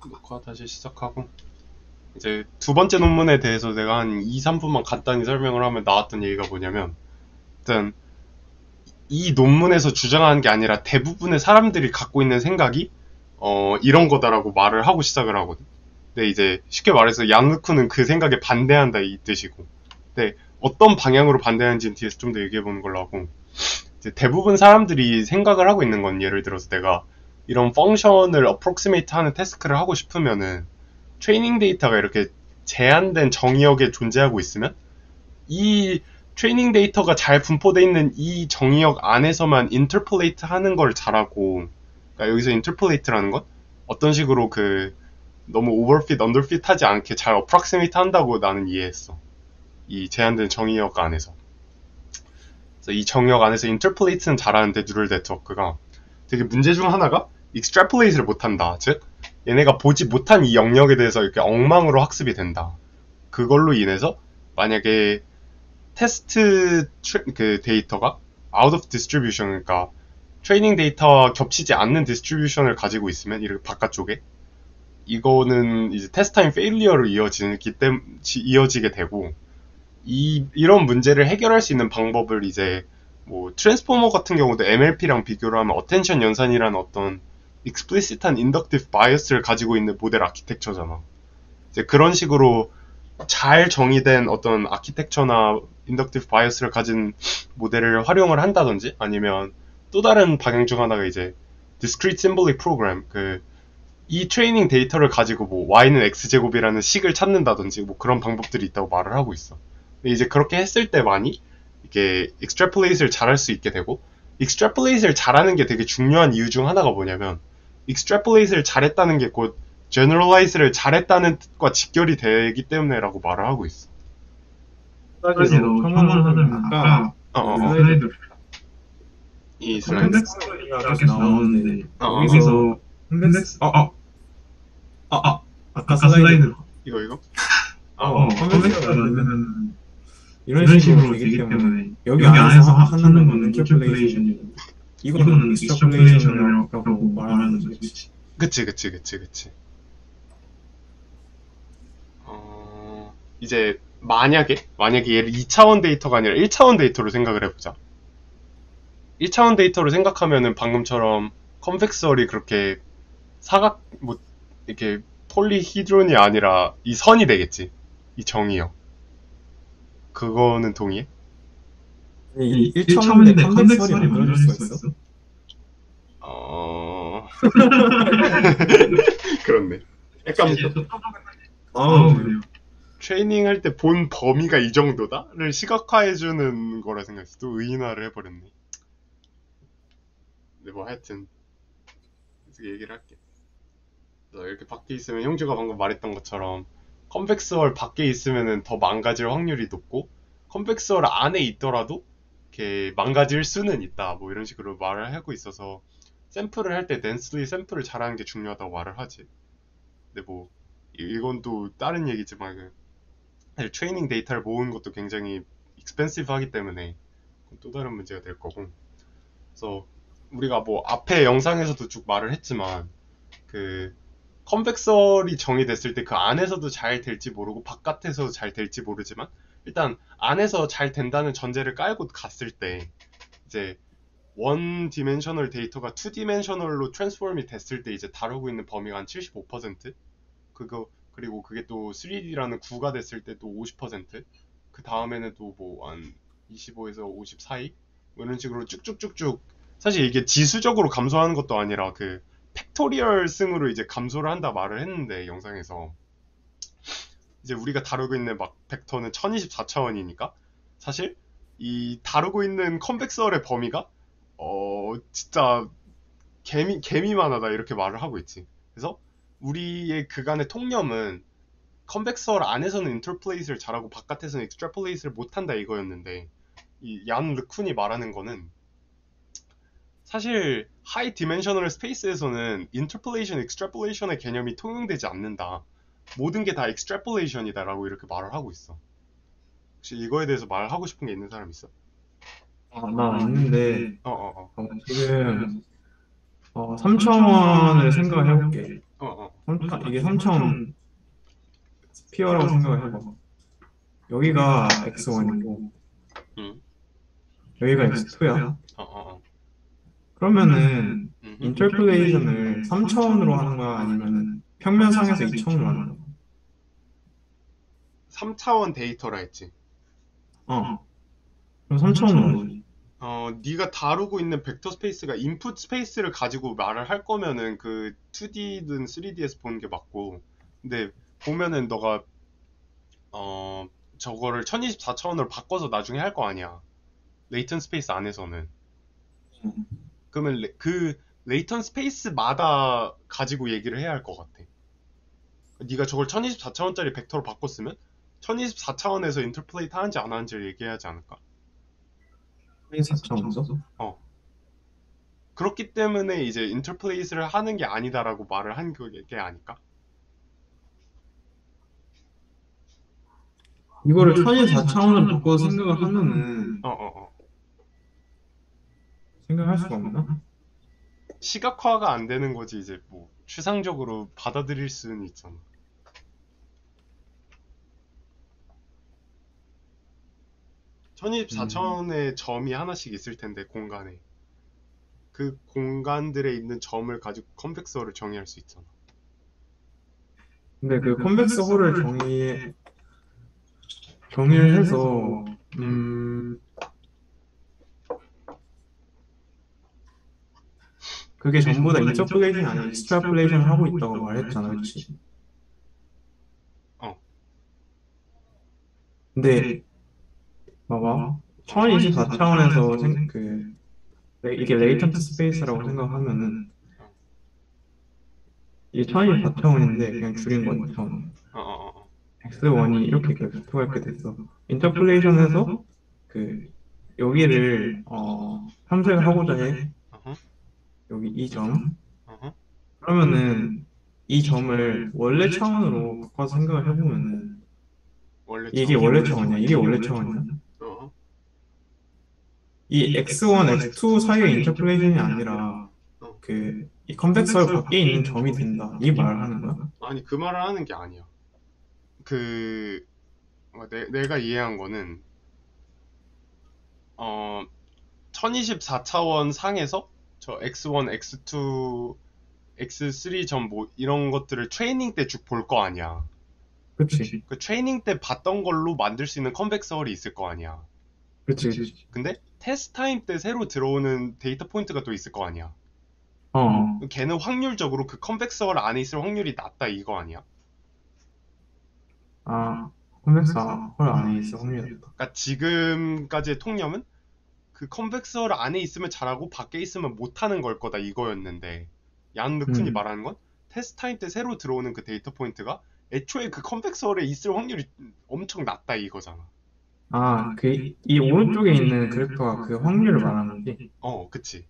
녹화 다시 시작하고 이제 두 번째 논문에 대해서 내가 한 2, 3분만 간단히 설명을 하면 나왔던 얘기가 뭐냐면 일단 이 논문에서 주장하는 게 아니라 대부분의 사람들이 갖고 있는 생각이 이런 거다라고 말을 하고 시작을 하거든. 근데 이제 쉽게 말해서 양르쿠는 그 생각에 반대한다 이 뜻이고. 근데 어떤 방향으로 반대하는지는 뒤에서 좀 더 얘기해 보는 걸로 하고 이제 대부분 사람들이 생각을 하고 있는 건 예를 들어서 내가 이런 펑션을 approximate 하는 태스크를 하고 싶으면은 트레이닝 데이터가 이렇게 제한된 정의역에 존재하고 있으면 이 트레이닝 데이터가 잘 분포되어 있는 이 정의역 안에서만 인터폴레이트 하는 걸 잘하고 그러니까 여기서 인터폴레이트라는 건 어떤 식으로 그 너무 오버핏, 언더핏 하지 않게 잘 어프락시메이트 한다고 나는 이해했어. 이 제한된 정의역 안에서. 그래서 이 정의역 안에서 인터폴레이트는 잘하는데 뉴럴 네트워크가 되게 문제 중 하나가 익스트래플레이트를 못한다. 즉 얘네가 보지 못한 이 영역에 대해서 이렇게 엉망으로 학습이 된다. 그걸로 인해서 만약에 테스트 그 데이터가 out of distribution 그러니까 트레이닝 데이터와 겹치지 않는 디스트리뷰션을 가지고 있으면 이렇게 바깥쪽에 이거는 이제 테스트 타임 페일리어로 이어지게 되고 이런 문제를 해결할 수 있는 방법을 이제 뭐 트랜스포머 같은 경우도 MLP랑 비교를 하면 어텐션 연산이라는 어떤 explicit한 inductive bias를 가지고 있는 모델 아키텍처잖아. 이제 그런 식으로 잘 정의된 어떤 아키텍처나 인덕티브 바이어스를 가진 모델을 활용을 한다든지 아니면 또 다른 방향 중 하나가 이제 discrete symbolic program 이 트레이닝 데이터를 가지고 뭐 y는 x제곱이라는 식을 찾는다든지 뭐 그런 방법들이 있다고 말을 하고 있어. 근데 이제 그렇게 했을 때만이 이게 extrapolate를 잘할 수 있게 되고 extrapolate를 잘하는 게 되게 중요한 이유 중 하나가 뭐냐면 extrapolate를 잘했다는 게 곧 generalize를 잘했다는 뜻과 직결이 되기 때문에라고 말을 하고 있어. 가지로 첨언을 하자면 아까 그 어어어. 슬라이드 이 슬라이드. 콘텍스트가 계속 나오는데 어어. 여기서 콘텍스트 아까 아까 슬라이드 이거? 콘텍스트가 되면 이런 이런 식으로 식으로 되기 되기 때문에 여기 여기 안에서 안에서 찾는 찾는 거는 거는 인터폴레이션이고 인터폴레이션이고 이거는 이거는 익스트라폴레이션이라고 익스트라폴레이션이라고 말하는 말하는 거지. 거지. 그치. 이제 만약에 얘를 2차원 데이터가 아니라 1차원 데이터로 생각을 해보자. 1차원 데이터로 생각하면은 방금처럼 컨벡스얼이 그렇게 뭐 이렇게 폴리히드론이 아니라 이 선이 되겠지. 이 정의요. 그거는 동의해? 아니, 1차원인데 1차원인데 컨벡스설이 컨벡스설이 만들어질 만들어질 수가 수가 있어? 있어? 어... 그렇네. 약간 그래요. 트레이닝 할 때 본 범위가 이 정도다?를 시각화해주는 거라 생각했어. 또 의인화를 해버렸네. 근데 뭐 하여튼 계속 얘기를 할게. 이렇게 밖에 있으면 형주가 방금 말했던 것처럼 컨벡스월 밖에 있으면은 더 망가질 확률이 높고 컨벡스월 안에 있더라도 이렇게 망가질 수는 있다. 뭐 이런 식으로 말을 하고 있어서 샘플을 할 때 덴슬리 샘플을 잘하는 게 중요하다고 말을 하지. 근데 뭐 이건 또 다른 얘기지만 사실 트레이닝 데이터를 모으는 것도 굉장히 익스펜시브 하기 때문에 또 다른 문제가 될 거고. 그래서 우리가 뭐 앞에 영상에서도 쭉 말을 했지만 그 컨벡설이 정의됐을 때 그 안에서도 잘 될지 모르고 바깥에서 잘 될지 모르지만 일단 안에서 잘 된다는 전제를 깔고 갔을 때 이제 원 디멘셔널 데이터가 투 디멘셔널로 트랜스포럼이 됐을 때 이제 다루고 있는 범위가 한 75%? 그거 그리고 그게 또 3D라는 구가 됐을 때 또 50%? 그 다음에는 또 뭐 한 25에서 50 사이? 뭐 이런 식으로 쭉쭉쭉쭉 사실 이게 지수적으로 감소하는 것도 아니라 그 팩토리얼 승으로 이제 감소를 한다 말을 했는데 영상에서 이제 우리가 다루고 있는 막 벡터는 1024차원이니까 사실 이 다루고 있는 컨벡설의 범위가 진짜 개미만하다 이렇게 말을 하고 있지. 그래서 우리의 그간의 통념은 컨벡설 안에서는 인터폴레이트를 잘하고 바깥에서는 익스트라폴레이트를 못한다 이거였는데 이 얀 르쿤이 말하는 거는 사실 하이 디멘셔널 스페이스에서는 인터폴레이션, 익스트라폴레이션의 개념이 통용되지 않는다. 모든 게 다 익스트라폴레이션이다라고 이렇게 말을 하고 있어. 혹시 이거에 대해서 말하고 싶은 게 있는 사람 있어? 나 있는데 어어어. 지금 3차원을 생각을 해볼게. 이게 3차원 스피어라고 생각을 해봐. 여기가 x1이고 응, 여기가 x2야. 어, 어, 어. 그러면은 음흠. 인터폴레이션을 3차원으로 하는 거야? 아니면은 평면상에서 2차원으로 하는 거야? 3차원 데이터라 했지. 그럼 3차원으로 하지. 네가 다루고 있는 벡터 스페이스가 인풋 스페이스를 가지고 말을 할 거면은 그 2D든 3D에서 보는 게 맞고, 근데 보면은 너가 저거를 1024차원으로 바꿔서 나중에 할 거 아니야. 레이턴 스페이스 안에서는. 그러면 그 레이턴 스페이스마다 가지고 얘기를 해야 할 것 같아. 네가 저걸 1024차원짜리 벡터로 바꿨으면 1024차원에서 인터폴레이트 하는지 안 하는지를 얘기해야지 않을까? 4차원에서? 어. 그렇기 때문에 이제 인터폴레이트를 하는 게 아니다라고 말을 한 게 아닐까? 이거를 1024차원으로 바꿔서 생각을 하면은 어, 어, 어. 생각할 수가 없나? 시각화가 안 되는 거지, 이제 뭐 추상적으로 받아들일 수는 있잖아. 음. 1024차원의 점이 하나씩 있을 텐데, 공간에. 그 공간들에 있는 점을 가지고 컨벡서를 정의할 수 있잖아. 근데 그 컨벡스 홀을 정의를 해서 응. 그게 전부 다 인터폴레이션 아니라 익스트라폴레이션을 하고 있다고 말했잖아, 그치? 어, 근데 봐봐, 1024차원에서 이게 레이턴트 스페이스라고 생각하면은 어, 이게 1024차원인데 그냥 줄인 거야, 2차원. 어, 어, 어, x1이 이렇게 벡터가 이렇게 됐어. 인터폴레이션에서 그 여기를 탐색을 하고자 해. 어허, 여기 이 점. 어허, 그러면은 이 점을 원래 차원으로 바꿔서 생각을 해보면은 원래 이게 차원. 원래 차원이야. 이게 원래 차원이야. 어허, 이 x1, x2 사이의 인터폴레이션이 아니라 어. 이 컨벡서를 밖에 있는 점이 된다. 이 말을 하는 거야. 아니, 그 말을 하는 게 아니야. 그, 내가 이해한 거는, 어, 1024차원 상에서 저 X1, X2, X3 점 뭐 이런 것들을 트레이닝 때 쭉 볼 거 아니야. 그치? 그 트레이닝 때 봤던 걸로 만들 수 있는 컨벡서홀이 있을 거 아니야. 그치? 근데 테스트 타임 때 새로 들어오는 데이터 포인트가 또 있을 거 아니야. 어. 걔는 확률적으로 그 컨벡서홀 안에 있을 확률이 낮다 이거 아니야. 아, 컨벡서 홀 안에 있어 확률이 높다. 그러니까 지금까지의 통념은 그 컨벡서홀 안에 있으면 잘하고 밖에 있으면 못하는 걸 거다 이거였는데, 얀 르쿤이 음. 말하는 건 테스트 타임 때 새로 들어오는 그 데이터 포인트가 애초에 그 컨벡서홀에 있을 확률이 엄청 낮다 이거잖아. 이 오른쪽에 있는 그래프가 그 확률을 말하는 거지? 그치.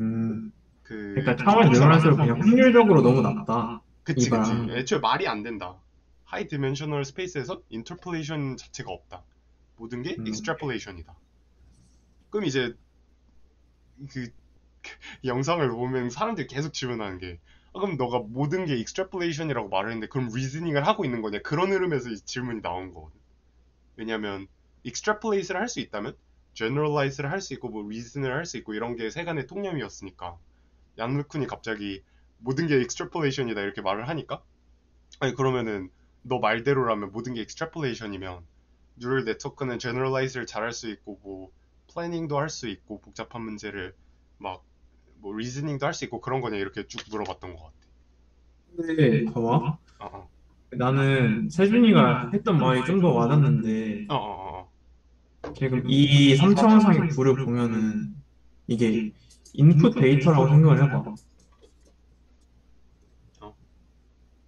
음. 그 그러니까 차원이 늘어날수록 그냥 확률적으로 너무 낮다. 이 그치, 말을 그치. 하는 거지. 애초에 말이 안 된다. 하이 디멘셔널 스페이스에서 인터폴레이션 자체가 없다. 모든 게 음. 익스트라폴레이션이다. 그럼 이제 그 영상을 보면 사람들이 계속 질문하는 게, 그럼 너가 모든 게 익스트라폴레이션이라고 말을 했는데 그럼 리즈닝을 하고 있는 거냐? 그런 흐름에서 이 질문이 나온 거거든. 왜냐면 익스트라폴레이션을 할 수 있다면 제너럴라이즈를 할 수 있고 뭐 리즌을 할 수 있고 이런 게 세간의 통념이었으니까, 얀르쿤이 갑자기 모든 게 익스트라폴레이션이다 이렇게 말을 하니까, 아니 그러면은 너 말대로라면 모든 게 익스트라폴레이션이면 뉴럴 네트워크는 제너럴라이즈를 잘 할 수 있고 뭐 플래닝도 할 수 있고 복잡한 문제를 막 뭐 리즈닝도 할 수 있고 그런 거냐 이렇게 쭉 물어봤던 것 같아. 근데 봐봐. 어어 나는 세준이가 했던 말이 좀 더 와닿는데 어어어 지금 이 3차원상의 구를 보면은 이게 인풋 데이터라고 생각을 해봐.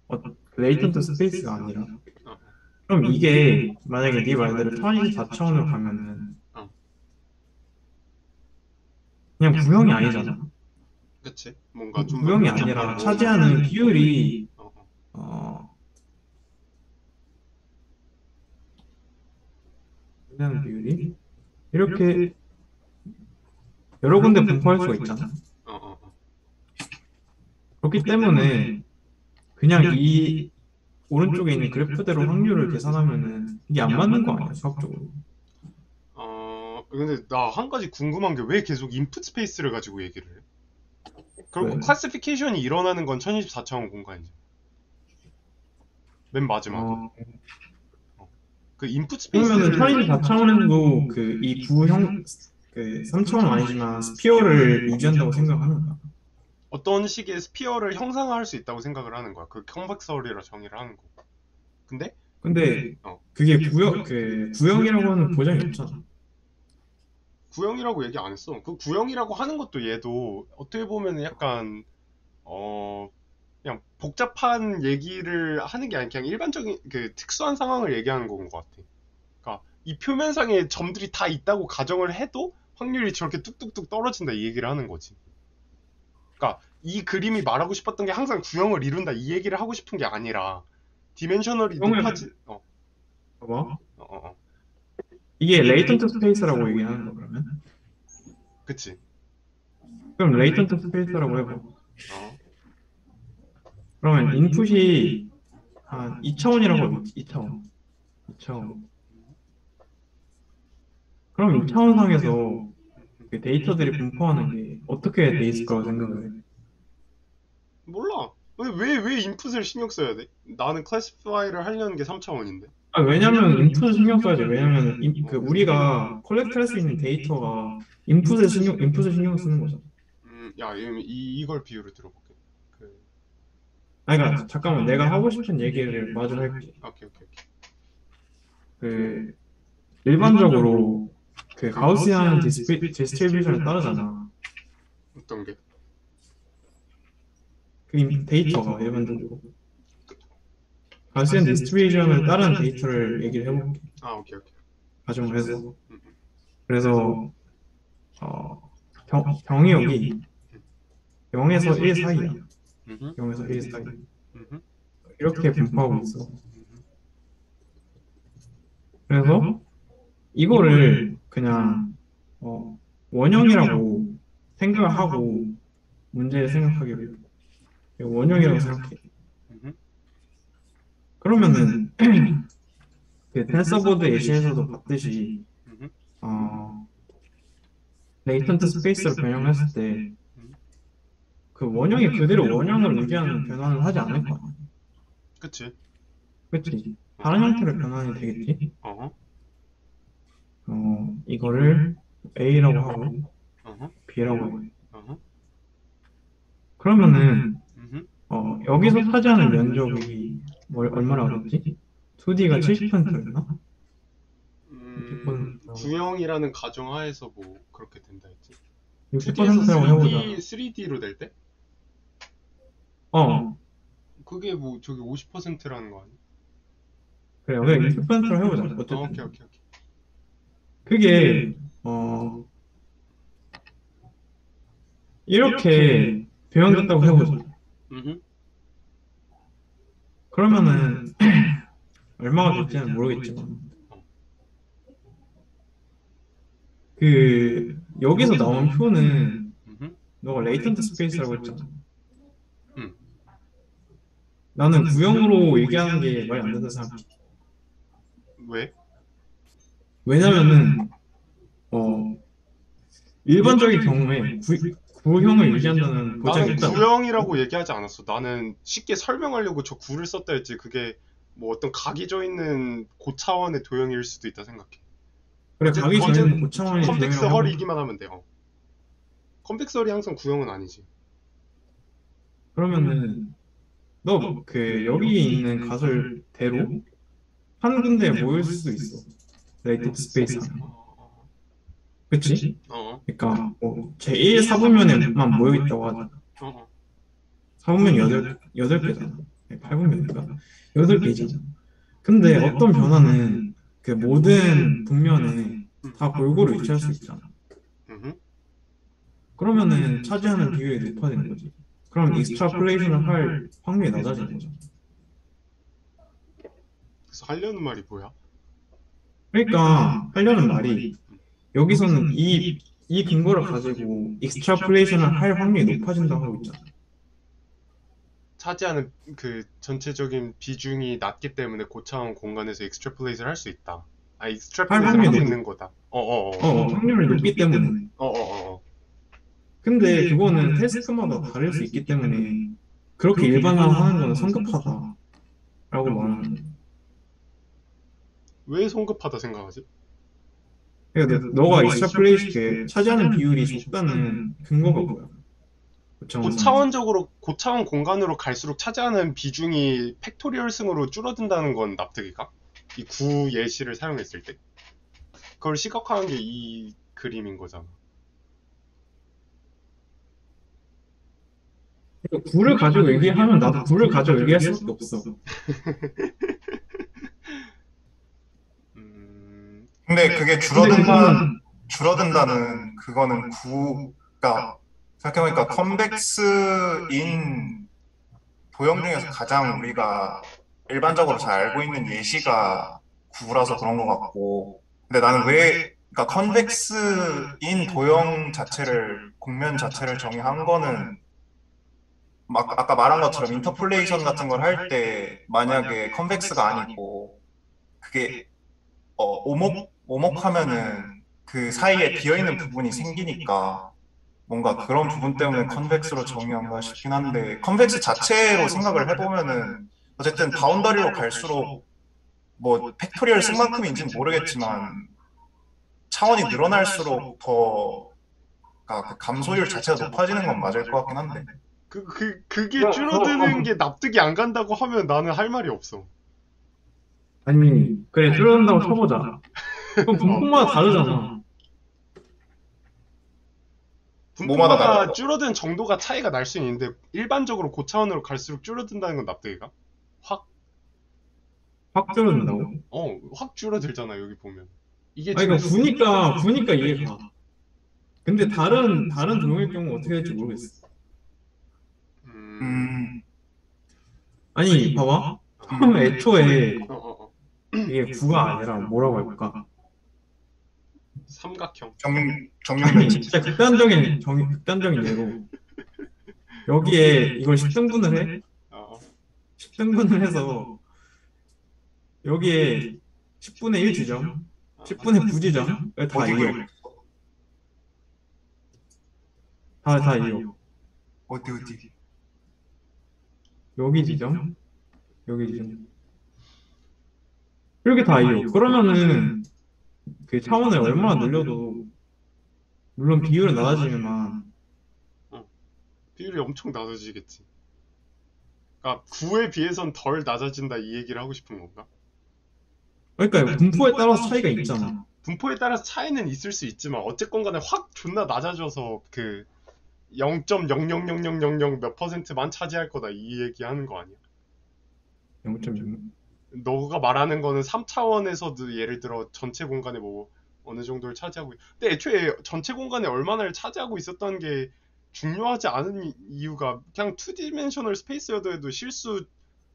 어, 레이턴트 스페이스가 아니라. 어, 그럼 이게 만약에 네 말대로 1024차원으로 가면은 어. 그냥 구형이 아니잖아. 그치? 뭔가 좀 더 구형이 아니라 복잡한 차지하는 비율이 어, 어. 어 차지하는 비율이 이렇게 여러 군데 분포할 수가 있잖아. 어, 어, 어. 그렇기 때문에 그냥 이 오른쪽에 있는 그래프대로 확률을 계산하면은 이게 안 맞는 거 아니야, 수학적으로. 근데 나 한 가지 궁금한 게 왜 계속 인풋 스페이스를 가지고 얘기를 해? 결국 왜? 클래시피케이션이 일어나는 건 1024차원 공간이지. 맨 마지막에. 어, 그 인풋 그러면은 스페이스를 1024차원에서도 그 이 구형, 그 3차원은 아니지만 스피어를 유지한다고 생각하는 거야. 어떤 식의 스피어를 형상화할 수 있다고 생각을 하는 거야. 그 컨벡서리라 정의를 하는 거. 근데 근데 어, 그게 구형이라고 하는 보장이 없잖아. 구형이라고 얘기 안 했어. 그 구형이라고 하는 것도 얘도 어떻게 보면 약간 그냥 복잡한 얘기를 하는 게 아니라 그냥 일반적인 그 특수한 상황을 얘기하는 건 것 같아. 그러니까 이 표면상에 점들이 다 있다고 가정을 해도 확률이 저렇게 뚝뚝뚝 떨어진다 이 얘기를 하는 거지. 그러니까 이 그림이 말하고 싶었던 게 항상 구형을 이룬다 이 얘기를 하고 싶은 게 아니라 디멘셔널이 구형을 높아지 봐봐. 어. 이게 레이턴트 스페이스라고 얘기하는 거 그러면? 그치. 그럼 레이턴트 스페이스라고 해봐. 어. 그러면 인풋이 한 2차원이라고 해봐. 2차원. 2차원. 그럼 2차원상에서 그 데이터들이 분포하는 게 어떻게 돼 있을 거라고 생각을 해? 몰라. 왜 인풋을 신경 써야 돼? 나는 클래시파이를 하려는 게 3차원인데. 아, 왜냐면 인풋을 신경 써야지. 왜냐면 그 우리가 컬렉트할 수 있는 데이터가 인풋을 신경 쓰는 거잖아. 야, 이걸 비유를 들어볼게. 그, 아니, 그러니까 잠깐만, 내가 하고 싶은 얘기를 마저 할게. 오케이. 그 일반적으로 그 가우시안 디스트리뷰션을 따르잖아. 어떤 게? 그 데이터가 일반적으로 가우시안 디스트리뷰션을 따르는 데이터를 얘기를 해볼게. 오케이. 가정을 해서. 음, 음, 그래서 경이역이 0에서 1 사이야. 음흠, 0에서 1 사이. 음흠, 이렇게 분포하고 있어. 음흠. 그래서 이거를 그냥 원형이라고 생각을 하고 문제를 생각하기로 해. 원형이라고 생각해. 음흠. 그러면은 그 텐서보드 예시에서도 봤듯이 음흠. 레이턴트 스페이스로 변형했을 때 음. 그 원형이 그대로 원형을 유지하는 변환을 하지 않을 거 아니야. 그치. 그치? 다른 형태로 변환이 되겠지? 어허, 이거를 A라고 하고 어허, B라고 해. 어허. 그러면은 음흠. 여기서 차지하는 면적이 얼마나 그랬지? 2D가 70%였나? 60%. 구형이라는 가정하에서 뭐 그렇게 된다 했지. 2D에서 60%라고 해보자. 3D로 될 때? 그게 뭐 저기 50%라는 거 아니야? 그래, 그냥 60%로 해보자. 오케이. 어쨌든. 그게, 이렇게 변형됐다고 해보자. 음흠. 그러면은, 얼마가 될지는 모르겠지만, 여기서 나온 표는, 음흠. 너가 레이턴트 스페이스라고 했잖아. 음. 나는 구형으로 얘기하는 게 말이 안 된다 생각해. 왜? 왜냐면은, 일반적인 경우에 구형을 유지한다는 보장이 나는 있다고. 구형이라고 얘기하지 않았어. 나는 쉽게 설명하려고 저 구를 썼다 했지. 그게 뭐 어떤 각이 져 있는 고차원의 도형일 수도 있다 생각해. 그래, 각이 어쨌든 저희는 고차원의 컨벡스 도형이라고 해보자. 헐이기만 하면 돼요. 컨벡스 헐이 항상 구형은 아니지. 그러면은, 너 여기 있는 가설대로 한 군데에 모일 수도 있어. 레이턴트 스페이스 안에. 그치? 그러니까 뭐 제1 사분면에만 모여 있다고 하자. 사분면 8개잖아. 8분면인가? 8개잖아. 근데 어떤 변화는 그 모든 분면에 다 골고루 위치할 수 있잖아. 그러면은 차지하는 비율이 높아지는 거지. 그럼 익스트라폴레이션을 할 확률이 낮아지는 거잖아. 그래서 하려는 말이 뭐야? 그러니까 하려는 말이 여기서는 이 근거를 가지고 익스트라폴레이션을 할 확률이 높아진다고 하고 있잖아. 차지하는 그 전체적인 비중이 낮기 때문에 고차원 공간에서 익스트래플레이트를 할 수 있다. 아, 할 익스트래플레이트를 하고 확률이 있는 거다. 확률이 높기 때문에. 어어어. 근데 그거는 태스크마다 다를 수 있기 때문에 그렇게 일반화하는 거는 성급하다라고 말하는 거야. 왜 성급하다 생각하지? 그러니까 너가 익스트라플레이트에 차지하는 비율이 적다는 근거가 뭐야? 고차원에서는. 고차원 공간으로 갈수록 차지하는 비중이 팩토리얼 승으로 줄어든다는 건 납득이 가? 이 구 예시를 사용했을 때. 그걸 시각화한 게 이 그림인 거잖아. 그러니까 구를 가지고 얘기하면 나도 구를 가지고 얘기할 수밖에 없어. 음, 근데 그게 근데 그거는 줄어든다는 그거는 그러니까 생각해보니까 컨벡스인 도형 중에서 가장 우리가 일반적으로 잘 알고 있는 예시가 구라서 그런 것 같고, 근데 나는 그러니까 컨벡스인 도형 자체를, 곡면 자체를 정의한 거는 막 아까 말한 것처럼 인터폴레이션 같은 걸 할 때 만약에 컨벡스가 아니고 그게 오목하면은 그 사이에 비어있는 부분이 생기니까 뭔가 그런 부분 때문에 컨벡스로 정의한가 싶긴 한데, 컨벡스 자체로 생각을 해보면은 어쨌든 바운더리로 갈수록 뭐 팩토리얼 승만큼인지는 모르겠지만 차원이 늘어날수록 더 그러니까 그 감소율 자체가 높아지는 건 맞을 것 같긴 한데. 그게 줄어드는 게 납득이 안 간다고 하면 나는 할 말이 없어. 아니 그래 줄어든다고 쳐보자. 그럼 분포마다 다르잖아. 뭐마다 분포마다 다르다고? 줄어든 정도가 차이가 날 수는 있는데 일반적으로 고차원으로 갈수록 줄어든다는 건 납득이 가? 확, 확 줄어든다고? 확 줄어들잖아 여기 보면. 이게 아니 지금 그러니까 구니까 이해가. 근데 다른 도형일 경우 어떻게 될지 모르겠어. 음, 음, 아니 봐봐. 처음에 애초에 어, 어, 어. 이게 구가 아니라 뭐라고 할까? 삼각형. 정육면 아니 진짜 극단적인 예로 여기에 이걸 10등분을 해? 어, 10등분을 해서 여기에 10분의 1 지점, 어, 10분의 9 지점 다 어디 이어. 다 이어. 어디 여기 지점, 여기 지점. 이렇게 다 이어. 그러면은 그 차원을 얼마나 늘려도 물론 비율은 낮아지지만 어. 비율이 엄청 낮아지겠지. 그러니까 9에 비해선 덜 낮아진다 이 얘기를 하고 싶은 건가? 그러니까 분포에 따라서 차이가 있잖아. 분포에 따라서 차이는 있을 수 있지만 어쨌건 간에 확 존나 낮아져서 그 0.00000 몇 퍼센트만 차지할 거다 이 얘기하는 거 아니야? 0.6. 너가 말하는 거는 3차원에서도 예를 들어 전체 공간에 뭐 어느 정도를 차지하고 근데 애초에 전체 공간에 얼마나를 차지하고 있었던 게 중요하지 않은 이유가 그냥 2디멘셔널 스페이스여도 해도 실수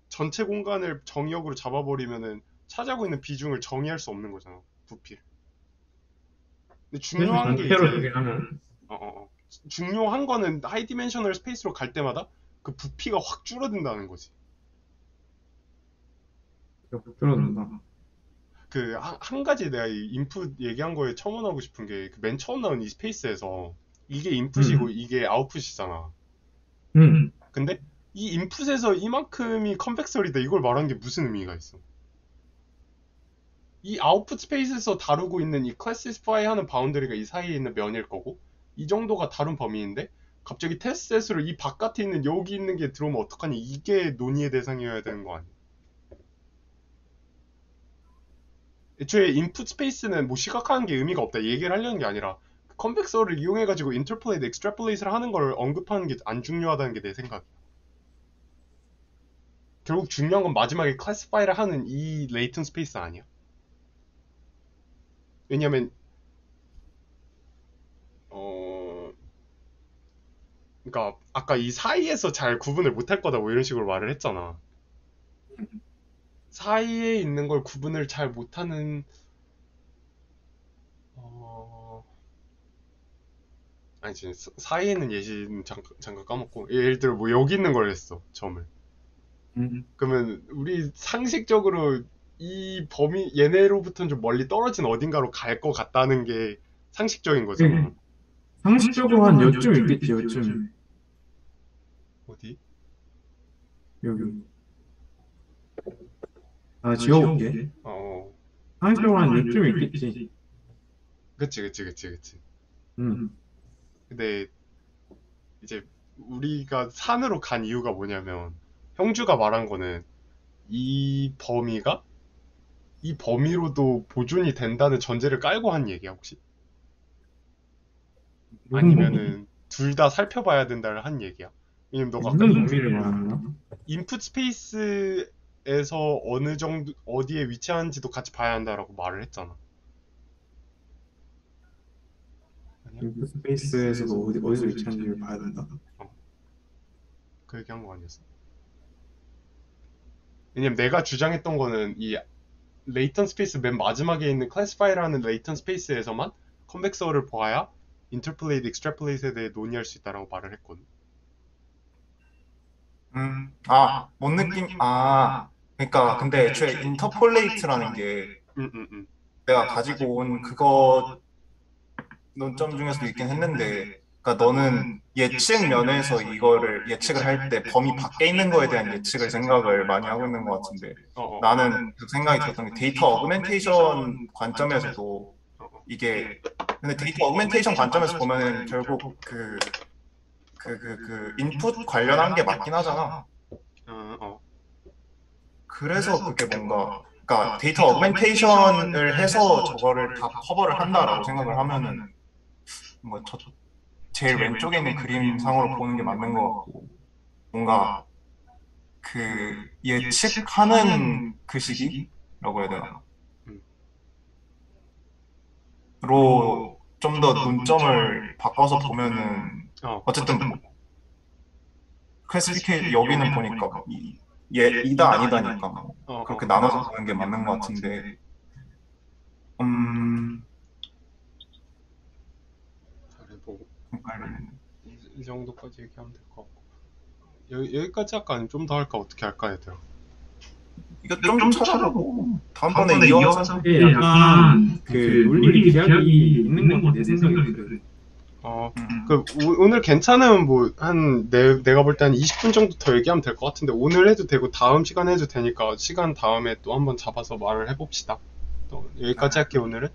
전체 공간을 정의역으로 잡아버리면은 차지하고 있는 비중을 정의할 수 없는 거잖아 부피를. 근데 그래서 중요한 게 전체로 이제 정의하면 중요한 거는 하이 디멘셔널 스페이스로 갈 때마다 그 부피가 확 줄어든다는 거지. 줄어든다. 그 한 가지 내가 이 인풋 얘기한 거에 첨언하고 싶은 게 그 맨 처음 나온 이 스페이스에서 이게 인풋이고 음, 이게 아웃풋이잖아. 음. 근데 이 인풋에서 이만큼이 컨벡설이다 이걸 말하는 게 무슨 의미가 있어? 이 아웃풋 스페이스에서 다루고 있는 이 클래시파이 하는 바운더리가 이 사이에 있는 면일 거고 이 정도가 다른 범위인데 갑자기 테스트셋으로 이 바깥에 있는 여기 있는 게 들어오면 어떡하니 이게 논의의 대상이어야 되는 거 아니야? 애초에 인풋 스페이스는 뭐 시각화하는 게 의미가 없다 이 얘기를 하려는 게 아니라 컨벡서를 이용해가지고 인터폴레이트, 엑스트라폴레이트를 하는 걸 언급하는 게 안 중요하다는 게 내 생각이야. 결국 중요한 건 마지막에 클래시파이를 하는 이 레이튼 스페이스 아니야? 왜냐면 어 그러니까 아까 이 사이에서 잘 구분을 못할 거다 뭐 이런 식으로 말을 했잖아. 사이에 있는 걸 구분을 잘 못하는 어 아니지 사이에 있는 예시는 잠깐 까먹고 예를 들어 뭐 여기 있는 걸 했어 점을 그러면 우리 상식적으로 이 범위 얘네로부터는 좀 멀리 떨어진 어딘가로 갈 것 같다는 게 상식적인 거잖아. 상식적으로 한 요쯤 있겠지, 요쯤. 어디? 여기. 지워볼게. 어, 상식적으로 한 요쯤 있겠지. 그치. 음. 근데 이제 우리가 산으로 간 이유가 뭐냐면 형주가 말한 거는 이 범위가 이 범위로도 보존이 된다는 전제를 깔고 한 얘기야 혹시? 아니면은 둘 다 살펴봐야 된다를 한 얘기야? 왜냐면 너가 아까 무슨 범위를 말하는 거야? 인풋 스페이스에서 어느 정도 어디에 위치하는지도 같이 봐야 한다라고 말을 했잖아. 아니야? 인풋 스페이스에서도 어디서 위치하는지를 봐야 된다. 그 얘기한 거 아니었어? 왜냐면 내가 주장했던 거는 이 레이턴 스페이스 맨 마지막에 있는 클래시파이라는 레이턴 스페이스에서만 컨벡서를 봐야 인터폴레이트, 익스트라폴레이트에 대해 논의할 수 있다라고 말을 했거든. 뭔 느낌? 그러니까 근데 애초에 인터폴레이트라는 게 내가 가지고 온 그거 논점 중에서도 있긴 했는데, 그러니까 너는 예측 면에서 이거를 예측을 할 때 범위 밖에 있는 거에 대한 예측을 생각을 많이 하고 있는 것 같은데, 나는 그 생각이 들었던 게 데이터 어그멘테이션 관점에서도 이게, 근데 데이터 어그멘테이션 관점에서 보면은 결국 그 인풋 관련한 게 맞긴 하잖아. 그래서 그게 뭔가, 그러니까 데이터 어그멘테이션을 해서 저거를 다 커버를 한다라고 생각을 하면은 뭔가 제일 왼쪽에 있는 그림상으로 보는 게 맞는 것 같고, 뭔가 그 예측하는 그 시기라고 해야 되나? 로 좀 더 논점을 바꿔서 보면은 어쨌든 클래시피케이션 여기는 보니까 이다 아니다니까 그렇게 나눠서 보는 게 맞는 것 같은데, 뭐 이 정도까지 얘기하면 될 것 같고 여기까지 할까 아니면 좀 더 할까 어떻게 할까 얘들아? 이거 좀 찾아보고 다음번에 이어서. 이게 약간 그 논리 기약이 있는 것 같아, 내 생각에는. 오늘 괜찮으면 뭐 내가 볼 때 한 20분 정도 더 얘기하면 될 것 같은데 오늘 해도 되고 다음 시간에 해도 되니까 시간 다음에 또 한번 잡아서 말을 해봅시다. 또 여기까지 할게 오늘은.